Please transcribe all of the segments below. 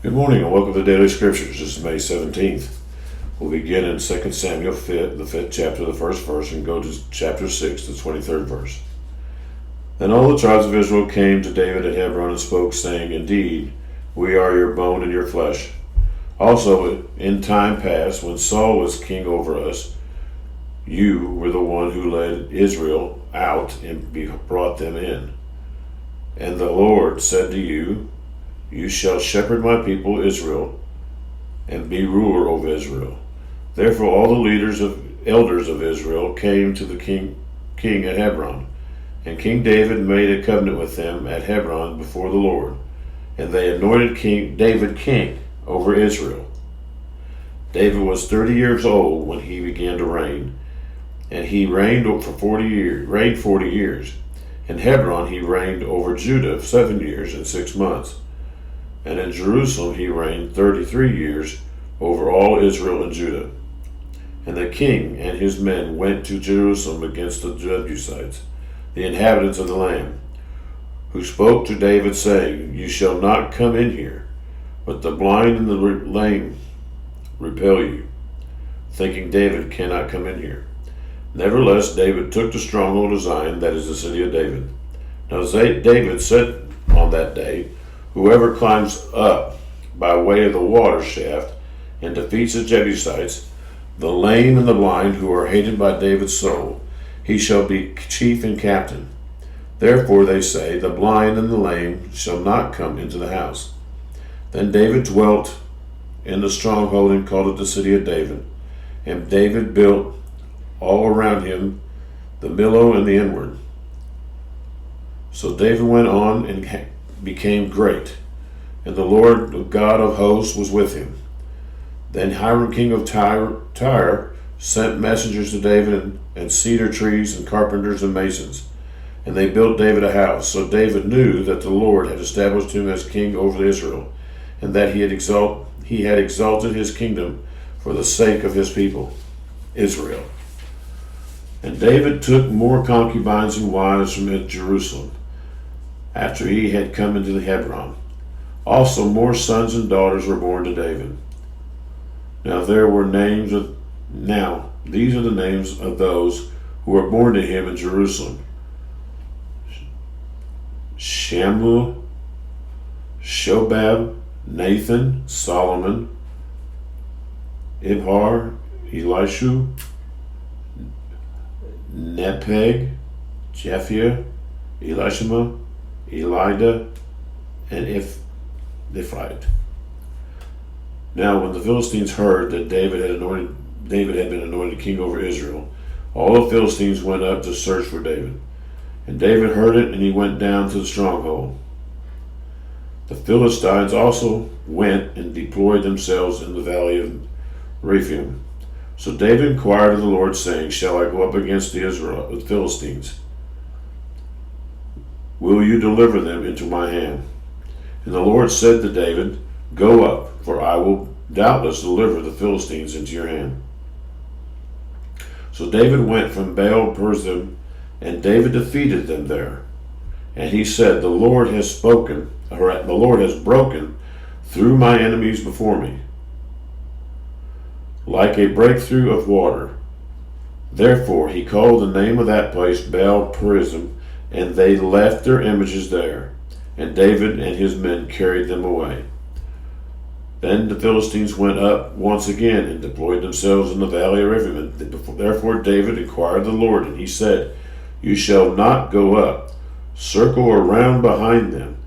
Good morning and welcome to Daily Scriptures. This is May 17th. We'll begin in 2 Samuel 5, the 5th chapter, the first verse, and go to chapter 6, the 23rd verse. Then all the tribes of Israel came to David at Hebron and spoke, saying, Indeed, we are your bone and your flesh. Also, in time past, when Saul was king over us, you were the one who led Israel out and brought them in. And the Lord said to you, You shall shepherd my people Israel, and be ruler over Israel. Therefore all the elders of Israel came to the king at Hebron, and King David made a covenant with them at Hebron before the Lord, and they anointed David king over Israel. David was 30 years old when he began to reign, and he reigned for 40 years. In Hebron he reigned over Judah 7 years and 6 months. And in Jerusalem he reigned 33 years over all Israel and Judah. And the king and his men went to Jerusalem against the Jebusites, the inhabitants of the land, who spoke to David, saying, You shall not come in here, but the blind and the lame repel you, thinking David cannot come in here. Nevertheless, David took the stronghold of Zion, that is the city of David. Now David said on that day, Whoever climbs up by way of the water shaft and defeats the Jebusites, the lame and the blind who are hated by David's soul, he shall be chief and captain. Therefore they say, The blind and the lame shall not come into the house. Then David dwelt in the stronghold and called it the city of David. And David built all around him the Millo and the inward. So David went on and became great, and the Lord God of hosts was with him. Then Hiram king of Tyre sent messengers to David and cedar trees and carpenters and masons, and they built David a house. So David knew that the Lord had established him as king over Israel, and that he had exalted his kingdom for the sake of his people, Israel. And David took more concubines and wives from Jerusalem, after he had come into the Hebron. Also more sons and daughters were born to David. These are the names of those who were born to him in Jerusalem: Shammua, Shobab, Nathan, Solomon, Ibhar, Elishu, Nepeg, Japhia, Elishama, Elida, and Ephraim. Now when the Philistines heard that David had been anointed king over Israel, all the Philistines went up to search for David. And David heard it, and he went down to the stronghold. The Philistines also went and deployed themselves in the valley of Rephaim. So David inquired of the Lord, saying, Shall I go up against the Philistines? Will you deliver them into my hand? And the Lord said to David, Go up, for I will doubtless deliver the Philistines into your hand. So David went from Baal Perazim, and David defeated them there. And he said, The Lord has broken through my enemies before me, like a breakthrough of water. Therefore he called the name of that place Baal Perazim, and they left their images there, and David and his men carried them away. Then the Philistines went up once again and deployed themselves in the valley of Rephaim. Therefore David inquired of the Lord, and he said, You shall not go up. Circle around behind them.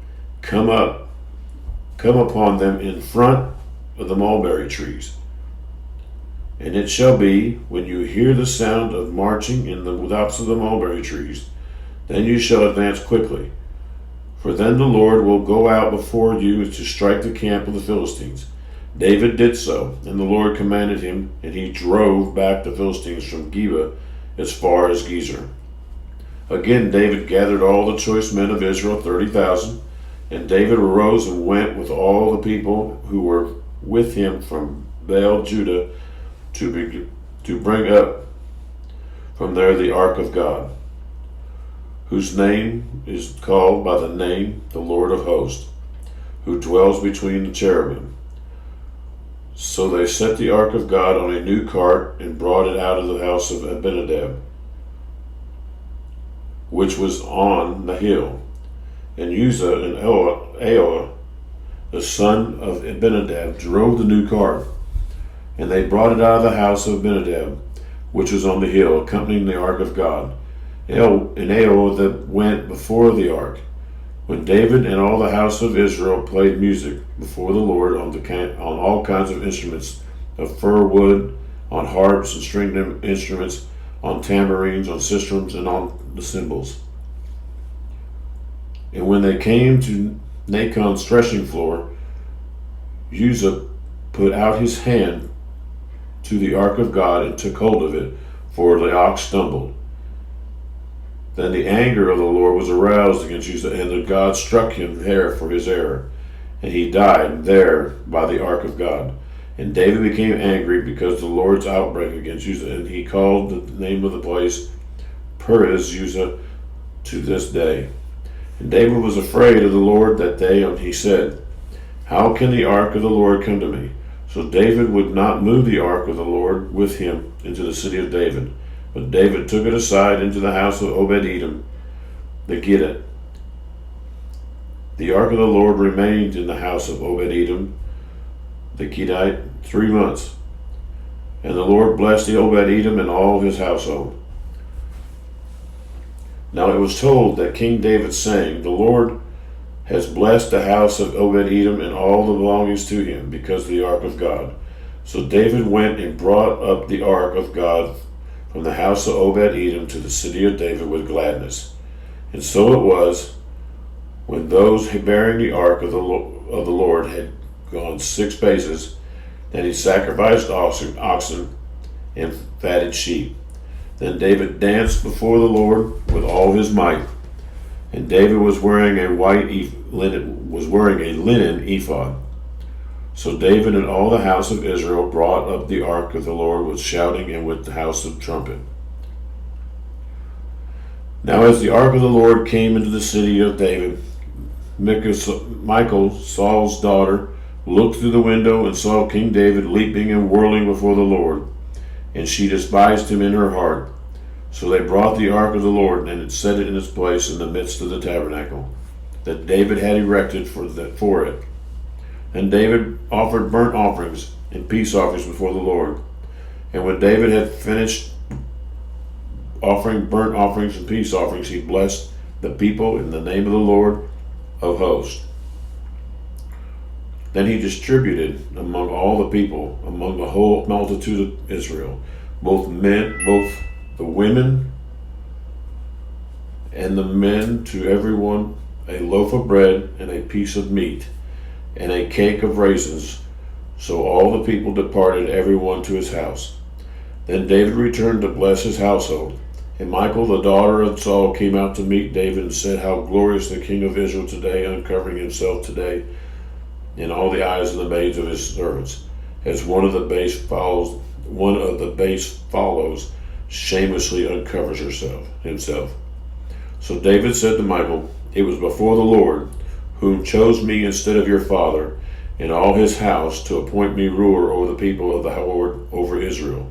Come upon them in front of the mulberry trees. And it shall be, when you hear the sound of marching in the tops of the mulberry trees, then you shall advance quickly. For then the Lord will go out before you to strike the camp of the Philistines. David did so, and the Lord commanded him, and he drove back the Philistines from Geba as far as Gezer. Again David gathered all the choice men of Israel, 30,000, and David arose and went with all the people who were with him from Baal Judah to bring up from there the ark of God, whose name is called by the name the Lord of hosts, who dwells between the cherubim. So they set the ark of God on a new cart and brought it out of the house of Abinadab, which was on the hill. And Uzzah and Ahio, the son of Abinadab, drove the new cart, and they brought it out of the house of Abinadab, which was on the hill, accompanying the ark of God. And Ahio that went before the ark. When David and all the house of Israel played music before the Lord on all kinds of instruments of fir wood, on harps and stringed instruments, on tambourines, on sistrums, and on the cymbals. And when they came to Nacon's threshing floor, Uzzah put out his hand to the ark of God and took hold of it, for the ox stumbled. Then the anger of the Lord was aroused against Uzzah, and the God struck him there for his error, and he died there by the ark of God. And David became angry because of the Lord's outbreak against Uzzah, and he called the name of the place Perez Uzzah to this day. And David was afraid of the Lord that day, and he said, "How can the ark of the Lord come to me?" So David would not move the ark of the Lord with him into the city of David. But David took it aside into the house of Obed-Edom the Gittite. The ark of the Lord remained in the house of Obed-Edom the Gittite 3 months. And the Lord blessed the Obed-Edom and all his household. Now it was told that King David, saying, "The Lord has blessed the house of Obed-Edom and all the belongings to him, because of the ark of God." So David went and brought up the ark of God from the house of Obed-Edom to the city of David with gladness. And so it was, when those bearing the ark of the Lord had gone 6 paces, that he sacrificed oxen and fatted sheep. Then David danced before the Lord with all his might, and David was wearing a linen ephod. So David and all the house of Israel brought up the ark of the Lord with shouting and with the house of trumpet. Now as the ark of the Lord came into the city of David, Michal, Saul's daughter, looked through the window and saw King David leaping and whirling before the Lord, and she despised him in her heart. So they brought the ark of the Lord and set it in its place in the midst of the tabernacle that David had erected for it. And David offered burnt offerings and peace offerings before the Lord. And when David had finished offering burnt offerings and peace offerings, he blessed the people in the name of the Lord of hosts. Then he distributed among all the people, among the whole multitude of Israel, both the women and the men, to everyone a loaf of bread and a piece of meat and a cake of raisins. So all the people departed, everyone to his house. Then David returned to bless his household. And Michal, the daughter of Saul, came out to meet David and said, "How glorious the king of Israel today, uncovering himself today in all the eyes of the maids of his servants, as one of the base follows shamelessly uncovers himself." So David said to Michal, "It was before the Lord, whom chose me instead of your father and all his house, to appoint me ruler over the people of the Lord, over Israel.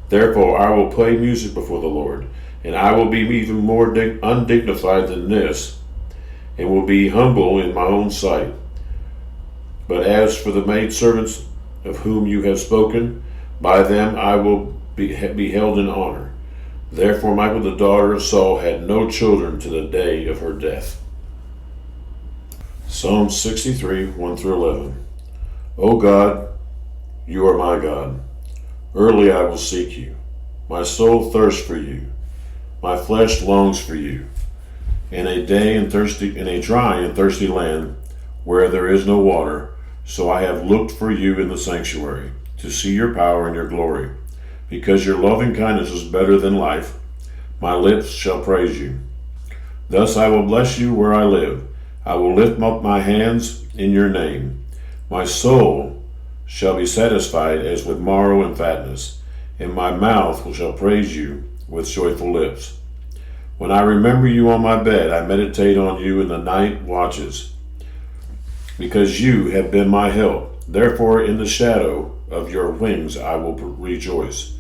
Therefore I will play music before the Lord, and I will be even more undignified than this, and will be humble in my own sight. But as for the maidservants of whom you have spoken, by them I will be held in honor." Therefore Michal, the daughter of Saul, had no children to the day of her death. Psalm 63, 1-11. O God, you are my God. Early I will seek you. My soul thirsts for you. My flesh longs for you. In a dry and thirsty land, where there is no water. So I have looked for you in the sanctuary, to see your power and your glory. Because your loving kindness is better than life, my lips shall praise you. Thus I will bless you where I live. I will lift up my hands in your name. My soul shall be satisfied as with marrow and fatness, and my mouth shall praise you with joyful lips. When I remember you on my bed, I meditate on you in the night watches. because you have been my help. Therefore, in the shadow of your wings I will rejoice.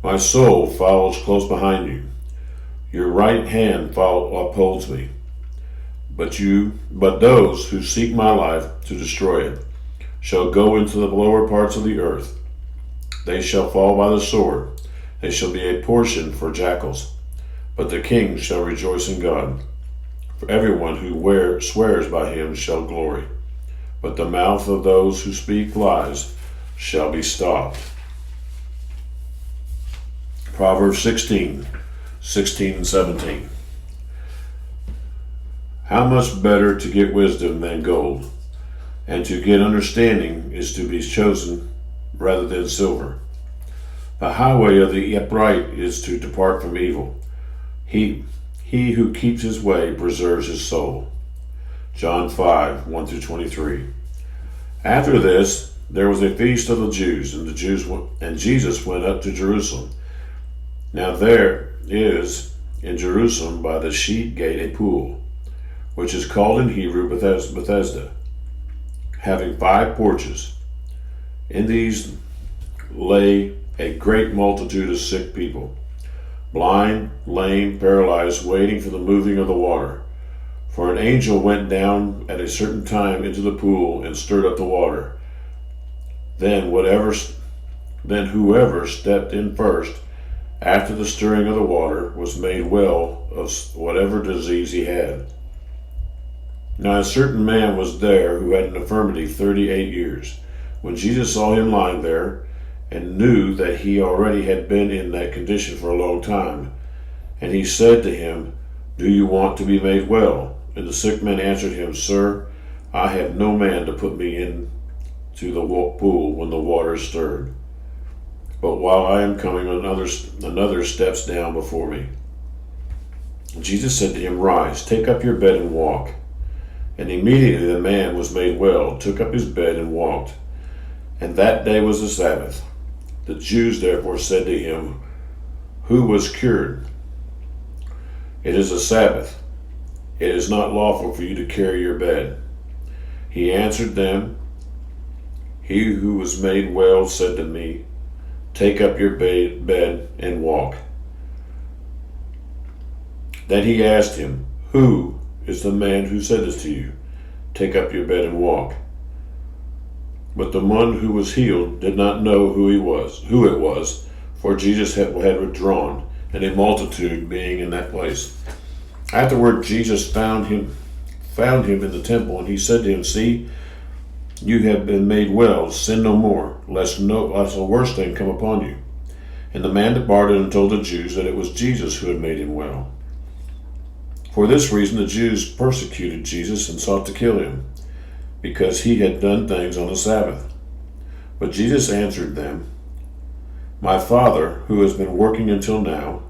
My soul follows close behind you. Your right hand upholds me. But those who seek my life to destroy it shall go into the lower parts of the earth. They shall fall by the sword. They shall be a portion for jackals. But the king shall rejoice in God. For everyone who swears by him shall glory. But the mouth of those who speak lies shall be stopped. Proverbs 16 and 17. How much better to get wisdom than gold, and to get understanding is to be chosen rather than silver. The highway of the upright is to depart from evil. He who keeps his way preserves his soul. John 5, 1-23. After this, there was a feast of the Jews, and Jesus went up to Jerusalem. Now there is in Jerusalem by the sheep gate a pool, which is called in Hebrew Bethesda, having 5 porches. In these lay a great multitude of sick people, blind, lame, paralyzed, waiting for the moving of the water. For an angel went down at a certain time into the pool and stirred up the water. Then whoever stepped in first, after the stirring of the water, was made well of whatever disease he had. Now a certain man was there who had an infirmity 38 years. When Jesus saw him lying there, and knew that he already had been in that condition for a long time, and he said to him, Do you want to be made well? And the sick man answered him, Sir, I have no man to put me into the pool when the water is stirred. But while I am coming, another steps down before me. And Jesus said to him, Rise, take up your bed and walk. And immediately the man was made well, took up his bed and walked. And that day was the Sabbath. The Jews therefore said to him, Who was cured? It is a Sabbath. It is not lawful for you to carry your bed. He answered them, He who was made well said to me, Take up your bed and walk. Then he asked him, Who is the man who said this to you? Take up your bed and walk. But the one who was healed did not know who it was, for Jesus had withdrawn, and a multitude being in that place. Afterward, Jesus found him in the temple, and he said to him, See, you have been made well. Sin no more, lest a worse thing come upon you. And the man departed and told the Jews that it was Jesus who had made him well. For this reason, the Jews persecuted Jesus and sought to kill him, because he had done things on the Sabbath. But Jesus answered them, My Father, who has been working until now,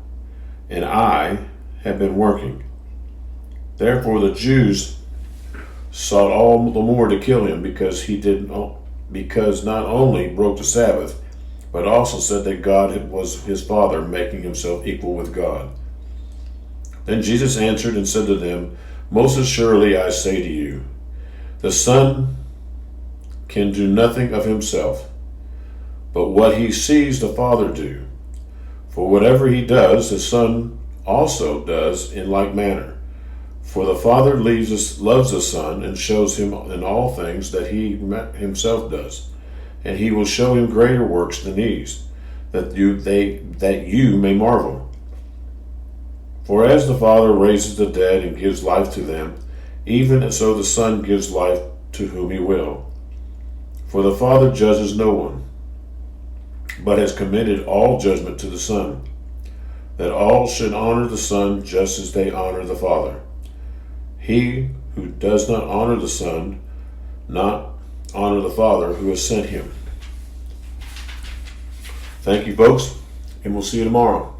and I have been working. Therefore the Jews sought all the more to kill him, because not only broke the Sabbath, but also said that God was his Father, making himself equal with God. Then Jesus answered and said to them, Most assuredly I say to you, the Son can do nothing of himself, but what he sees the Father do. For whatever he does, the Son also does in like manner. For the Father loves the Son and shows him in all things that he himself does. And he will show him greater works than these, that you may marvel. For as the Father raises the dead and gives life to them, even so the Son gives life to whom he will. For the Father judges no one, but has committed all judgment to the Son, that all should honor the Son just as they honor the Father. He who does not honor the Son, not honor the Father who has sent him. Thank you, folks, and we'll see you tomorrow.